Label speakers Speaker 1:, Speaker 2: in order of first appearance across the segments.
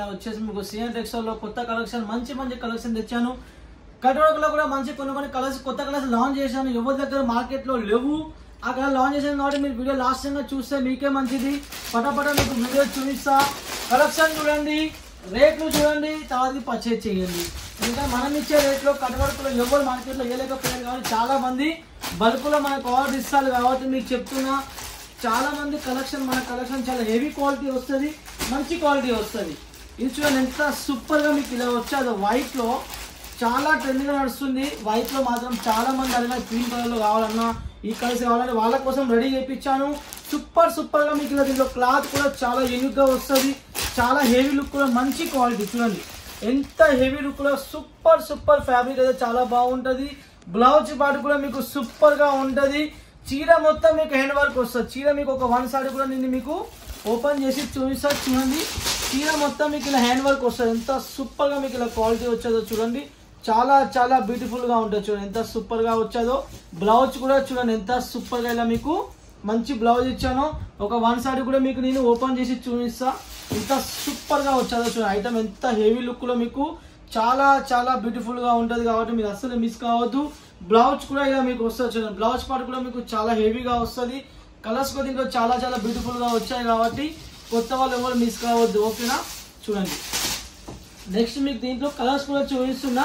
Speaker 1: వచ్చేసి మీకు CN textile లో కొత్త కలెక్షన్ మంచి కలెక్షన్ తెచ్చాను. కట్ వర్క్ లో కూడా మంచి కొన్ని కలర్స్ కొత్త కలర్స్ లాంచ్ చేశాను. ఎవరి దగ్గర మార్కెట్ లో లేవు. ఆ కలర్ లాంచ్ చేశాను కాబట్టి మీరు వీడియో లాస్ట్ టైం చూస్తే మీకే మంచిది. పటాపట మీకు వీడియో చూపిస్తా. కలెక్షన్ చూడండి, రేట్లు చూడండి, తర్వాత పర్చేజ్ చేయండి. ఇంకా మనం ఇచ్చే రేట్లో కట్ వర్క్ లో ఎవరు మార్కెట్ లో వేయలేకపోయారు కాబట్టి చాలా మంది బల్క్ లో మనకు ఆర్డర్ ఇస్తారు కాబట్టి మీకు చెప్తున్నా. చాలా మంది మన కలెక్షన్ చాలా హెవీ క్వాలిటీ వస్తుంది, మంచి క్వాలిటీ వస్తుంది. ఇది చూడండి ఎంత సూపర్ గా మీకు ఇలా వచ్చేది. వైట్ లో చాలా ట్రెండింగ్ గా నడుస్తుంది. వైట్ లో మాత్రం చాలా మంది అడిగిన గ్రీన్ కలర్ లో కావాలన్నా ఈ కలర్స్ కావాలని వాళ్ళ కోసం రెడీ చేయించాను. సూపర్ గా మీకు ఇలా దీంట్లో క్లాత్ కూడా చాలా యూనిక్ గా వస్తుంది. చాలా హెవీ లుక్ కూడా మంచి క్వాలిటీ చూడండి ఎంత హెవీ లుక్ లో సూపర్ ఫ్యాబ్రిక్ అయితే చాలా బాగుంటది. బ్లౌజ్ పార్ట్ కూడా మీకు సూపర్ గా ఉంటది. చీర మొత్తం మీకు హ్యాండ్ వర్క్ వస్తుంది. చీర మీకు ఒక వన్ సైడ్ కూడా నేను మీకు ఓపెన్ చేసి చూపిస్తా. చూడండి చీర మొత్తం మీకు ఇలా హ్యాండ్ వర్క్ వస్తుంది. ఎంత సూపర్ గా మీకు ఇలా క్వాలిటీ వచ్చేదో చూడండి. చాలా బ్యూటిఫుల్ గా ఉంటుంది. చూడండి ఎంత సూపర్ గా వచ్చేదో. బ్లౌజ్ కూడా చూడండి ఎంత సూపర్ గా ఇలా మీకు మంచి బ్లౌజ్ ఇచ్చాను. ఒక వన్ సైడ్ కూడా మీకు నేను ఓపెన్ చేసి చూపిస్తా. ఎంత సూపర్ గా వచ్చేదో చూడండి. ఐటమ్ ఎంత హెవీ లుక్ లో మీకు చాలా బ్యూటిఫుల్ గా ఉంటది కాబట్టి మీరు అస్సలు మిస్ కావద్దు. బ్లౌజ్ కూడా ఇలా మీకు వస్తుంది చూడండి. బ్లౌజ్ పార్ట్ కూడా మీకు చాలా హెవీగా వస్తుంది. కలర్స్ కూడా దీంట్లో చాలా బ్యూటిఫుల్ గా వచ్చాయి కాబట్టి కొత్త వాళ్ళు ఎవరు మిస్ కావద్దు. ఓకేనా చూడండి. నెక్స్ట్ మీకు దీంట్లో కలర్స్ కూడా చూపిస్తున్నా.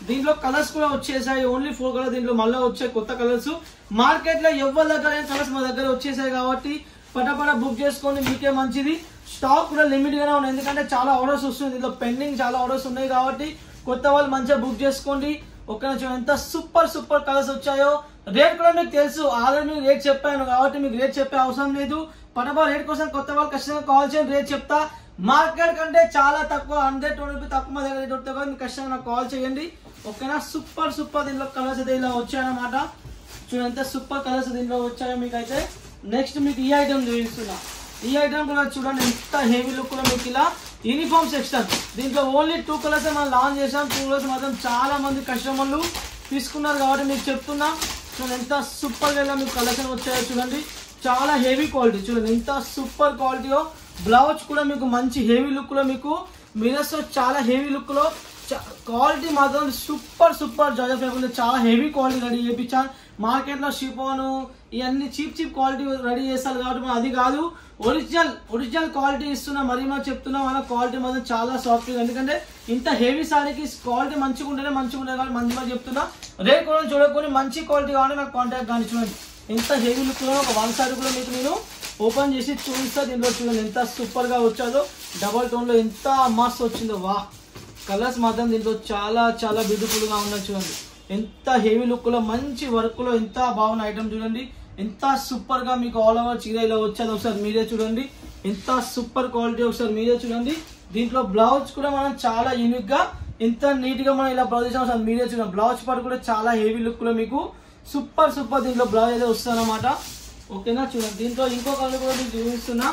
Speaker 1: దీంట్లో కలర్స్ కూడా వచ్చేసాయి. ఓన్లీ 4 కలర్ దీంట్లో మళ్ళీ వచ్చాయి కొత్త కలర్స్. మార్కెట్ లో ఎవరి దగ్గర కలర్స్ మా దగ్గర వచ్చేసాయి కాబట్టి పటాపట బుక్ చేసుకోండి, మీకే మంచిది. స్టాక్ కూడా లిమిట్ గానే ఉంది ఎందుకంటే చాలా ఆర్డర్స్ వస్తుంది. దీంట్లో పెండింగ్ చాలా ఆర్డర్స్ ఉన్నాయి కాబట్టి కొత్త వాళ్ళు మంచిగా బుక్ చేసుకోండి. ఓకేనా చూడండి ఎంత సూపర్ కలర్స్ వచ్చాయో. రేట్ కూడా మీకు తెలుసు, ఆల్రెడీ మీకు రేట్ చెప్పాను కాబట్టి మీకు రేట్ చెప్పే అవసరం లేదు. పటాపట రేట్ కోసం కొత్త వాళ్ళు ఖచ్చితంగా కాల్ చేయండి, రేట్ చెప్తా. మార్కెట్ కంటే చాలా తక్కువ 120 రూపీస్ తక్కువ మా దగ్గర రేట్ ఉంటుంది కాబట్టి మీకు ఖచ్చితంగా నాకు కాల్ చేయండి. ఓకేనా సూపర్ దీంట్లో కలర్స్ అయితే ఇలా వచ్చాయన్నమాట. చూడండి ఎంత సూపర్ కలర్స్ దీంట్లో వచ్చాయో మీకైతే. నెక్స్ట్ మీకు ఈ ఐటమ్ చూపిస్తున్నా. ఈ ఐటమ్ కూడా చూడండి ఎంత హెవీ లుక్ లో మీకు ఇలా యూనిఫామ్ సెక్షన్. దీంట్లో ఓన్లీ 2 కలర్స్ మనం లాంచ్ చేసాం. 2 కలర్స్ మాత్రం చాలా మంది కస్టమర్లు తీసుకున్నారు కాబట్టి మీకు చెప్తున్నా. చూడండి ఎంత సూపర్ గా మీకు కలెక్షన్ వచ్చాయో చూడండి. చాలా హెవీ క్వాలిటీ చూడండి ఎంత సూపర్ క్వాలిటీయో. బ్లౌజ్ కూడా మీకు మంచి హెవీ లుక్ లో మీకు మిరర్స్ చాలా హెవీ లుక్ లో క్వాలిటీ మాత్రం సూపర్ జాజా చాలా హెవీ క్వాలిటీ రెడీ చేయించాను. మార్కెట్ లో షిఫాన్ ఇవన్నీ చీప్ క్వాలిటీ రెడీ చేస్తారు కాబట్టి మనం అది కాదు, ఒరిజినల్ క్వాలిటీ ఇస్తున్నా. మరి మనం చెప్తున్నా మన క్వాలిటీ మాత్రం చాలా సాఫ్ట్. ఎందుకంటే ఇంత హెవీ సారీకి క్వాలిటీ మంచిగా ఉంటేనే కాబట్టి మంచిగా చెప్తున్నా. రేట్ కూడా చూడకొని మంచి క్వాలిటీ కావాలంటే నాకు కాంటాక్ట్ కానీ. చూడండి ఎంత హెవీ లుక్ లో ఒక వన్ సైడ్ కూడా మీకు నేను ఓపెన్ చేసి చూపిస్తా. దీంట్లో చూడండి ఎంత సూపర్ గా వచ్చాదో. డబల్ టోన్ లో ఎంత మస్త్ వచ్చిందో. వా కలర్స్ మాత్రం దీంట్లో చాలా బ్యూటిఫుల్ గా ఉన్నాయి. చూడండి ఎంత హెవీ లుక్ లో మంచి వర్క్ లో ఎంత బాగున్న ఐటమ్ చూడండి. ఎంత సూపర్ గా మీకు ఆల్ ఓవర్ చీర ఇలా వచ్చేది. ఒకసారి మీరే చూడండి ఎంత సూపర్ క్వాలిటీ. ఒకసారి మీరే చూడండి. దీంట్లో బ్లౌజ్ కూడా మనం చాలా యూనిక్ గా ఎంత నీట్ గా మనం ఇలా బ్లౌజ్ చేసాం. ఒకసారి మీరే చూడండి. బ్లౌజ్ పార్ట్ కూడా చాలా హెవీ లుక్ లో మీకు సూపర్ దీంట్లో బ్లౌజ్ అయితే వస్తుంది అనమాట. ఓకేనా చూడండి. దీంట్లో ఇంకో కలర్ కూడా మీకు చూపిస్తున్నా.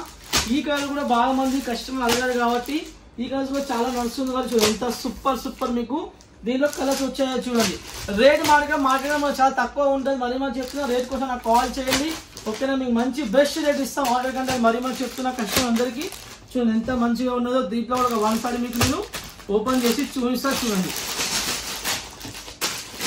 Speaker 1: ఈ కలర్ కూడా బాగా మంది కస్టమర్ అడిగారు కాబట్టి ఈ కలర్స్ కూడా చాలా నడుస్తుంది కాబట్టి చూడండి ఎంత సూపర్ మీకు దీంట్లో కలర్స్ వచ్చాయో చూడండి. రేట్ మార్కెట్ చాలా తక్కువ ఉంటుంది. మరి మనం చెప్తున్నా రేట్ కోసం నాకు కాల్ చేయండి. ఓకేనా మీకు మంచి బెస్ట్ రేట్ ఇస్తాం ఆర్డర్ కంటే. మరి మనం చెప్తున్నా కస్టమర్ అందరికీ. చూడండి ఎంత మంచిగా ఉన్నదో. దీంట్లో ఒక వన్ సైడ్ మీకు నేను ఓపెన్ చేసి చూపిస్తా. చూడండి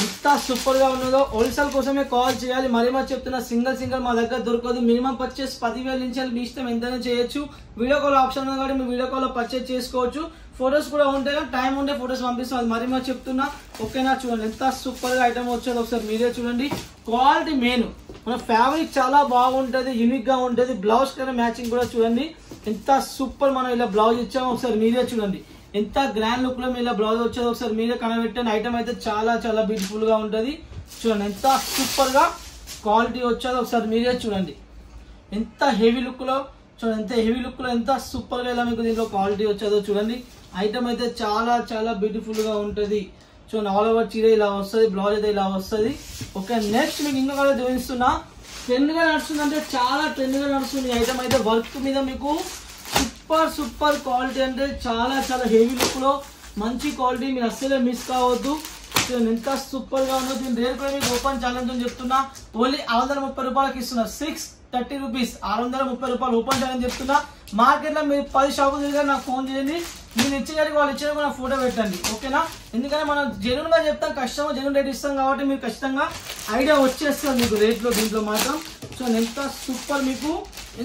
Speaker 1: ఎంత సూపర్ గా ఉన్నదో. హోల్సేల్ కోసమే కాల్ చేయాలి. మరి మా చెప్తున్నా సింగిల్ మా దగ్గర దొరకదు. మినిమం పర్చేస్ 10,000 నుంచి మీ ఇష్టం ఎంతైనా చేయొచ్చు. వీడియో కాల్ ఆప్షన్ ఉంది కాబట్టి మీరు వీడియో కాల్ లో పర్చేస్ చేసుకోవచ్చు. ఫొటోస్ కూడా ఉంటాయి కానీ టైం ఉంటే ఫొటోస్ పంపిస్తాం. అది మరి మా చెప్తున్నా. ఓకేనా చూడండి ఎంత సూపర్ గా ఐటమ్ వచ్చేది. ఒకసారి మీరే చూడండి. క్వాలిటీ మెయిన్ మన ఫ్యాబ్రిక్ చాలా బాగుంటది, యూనిక్ గా ఉంటది. బ్లౌజ్ కన్నా మ్యాచింగ్ కూడా చూడండి ఎంత సూపర్ మనం ఇలా బ్లౌజ్ ఇచ్చాము. ఒకసారి మీరే చూడండి ఎంత గ్రాండ్ లుక్ లో ఇలా బ్లౌజ్ వచ్చేది. ఒకసారి మీరే కనబెట్టిన ఐటమ్ అయితే చాలా బ్యూటిఫుల్ గా ఉంటది. చూడండి ఎంత సూపర్ గా క్వాలిటీ వచ్చేది. ఒకసారి మీరే చూడండి ఎంత హెవీ లుక్ లో. చూడండి ఎంత హెవీ లుక్ లో ఎంత సూపర్ గా ఇలా మీకు దీంట్లో క్వాలిటీ వచ్చేదో చూడండి. ఐటమ్ అయితే చాలా బ్యూటిఫుల్ గా ఉంటది. చూడండి ఆల్ ఓవర్ చీర ఇలా వస్తుంది. బ్లౌజ్ అయితే ఇలా వస్తుంది. ఓకే నెక్స్ట్ మీకు ఇంకో కలర్ చూపిస్తున్నా. ట్రెండ్ గా నడుస్తుంది అంటే చాలా ట్రెండ్ గా నడుస్తుంది. ఐటమ్ అయితే వర్క్ మీద మీకు సూపర్ క్వాలిటీ అంటే చాలా హెవీ లుక్ లో మంచి క్వాలిటీ. మీరు అస్సలే మిస్ కావద్దు. ఎంత సూపర్ గా ఉన్నది. దీని రేట్ కూడా మీకు ఓపెన్ ఛాలెంజ్ అని చెప్తున్నా. ఓన్లీ 630 రూపాయలకి ఇస్తున్నా. 630 రూపీస్ 630 రూపాయలు ఓపెన్ ఛాలెంజ్ చెప్తున్నా. మార్కెట్ లో మీరు 10 షాపులు తిరిగారు నాకు ఫోన్ చేయండి. నేను ఇచ్చేదానికి వాళ్ళు ఇచ్చిన కూడా ఫోటో పెట్టండి, ఓకేనా? ఎందుకంటే మనం జెన్యూన్ గా చెప్తాం, కస్టమర్ జెన్యూన్ రేట్ ఇస్తాం కాబట్టి మీరు ఖచ్చితంగా ఐడియా వచ్చేస్తుంది మీకు రేట్లో. దీంట్లో మాత్రం చూడండి ఎంత సూపర్, మీకు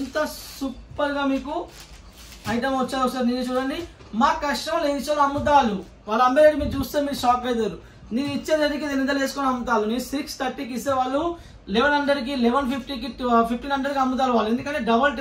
Speaker 1: ఎంత సూపర్ గా మీకు ఐటమ్ వచ్చారు. ఒకసారి నేను చూడండి, మా కస్టమర్లు ఎన్ని సార్లు అమ్ముతారు, వాళ్ళు అమ్మే రేటు మీరు చూస్తే మీరు షాక్ అవుతారు. నేను ఇచ్చే రేటుకి 800 వేసుకొని అమ్ముతారు. నేను 630కి ఇస్తే వాళ్ళు 1100కి 1150కి 1500కి అమ్ముతారు వాళ్ళు. ఎందుకంటే డబల్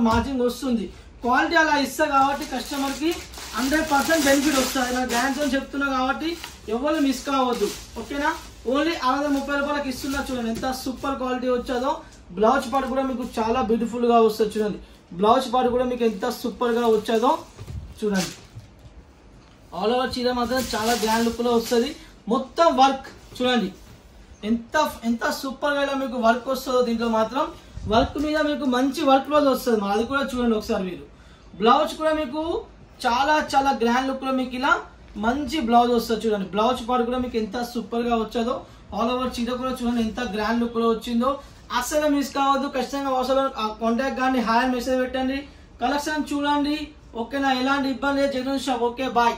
Speaker 1: మార్జిన్ వస్తుంది. క్వాలిటీ అలా ఇస్తా కాబట్టి కస్టమర్ కి 100% బెనిఫిట్ వస్తుంది. నా గ్యారంటీ చెప్తున్నా కాబట్టి ఎవరు మిస్ కావద్దు, ఓకేనా? ఓన్లీ 630 రూపాయలకి ఇస్తున్నా. చూడండి ఎంత సూపర్ క్వాలిటీ వచ్చాదో. బ్లౌజ్ పార్ట్ కూడా మీకు చాలా బ్యూటిఫుల్ గా వస్తుంది. చూడండి బ్లౌజ్ పార్ట్ కూడా మీకు ఎంత సూపర్ గా వచ్చాదో చూడండి. ఆల్ ఓవర్ చీర మాత్రం చాలా గ్రాండ్ లుక్ లో వస్తుంది. మొత్తం వర్క్ చూడండి ఎంత ఎంత సూపర్ గా ఇలా మీకు వర్క్ వస్తుందో. దీంట్లో మాత్రం వర్క్ మీద మీకు మంచి వర్క్ క్లోజ్ వస్తుంది. అది కూడా చూడండి ఒకసారి మీరు. బ్లౌజ్ కూడా మీకు చాలా చాలా గ్రాండ్ లుక్ లో మీకు ఇలా మంచి బ్లౌజ్ వస్తుంది. చూడండి బ్లౌజ్ పార్ట్ కూడా మీకు ఎంత సూపర్ గా వచ్చాదో. ఆల్ ఓవర్ చీర కూడా చూడండి ఎంత గ్రాండ్ లుక్ లో వచ్చిందో. అస్సలు మిస్ కావద్దు. ఖచ్చితంగా అసలు కాంటాక్ట్ కానీ హాయ్ మెసేజ్ పెట్టండి. కలెక్షన్ చూడండి, ఓకేనా? ఎలాంటి ఇబ్బంది లేదు. Genuine shop. Okay, bye.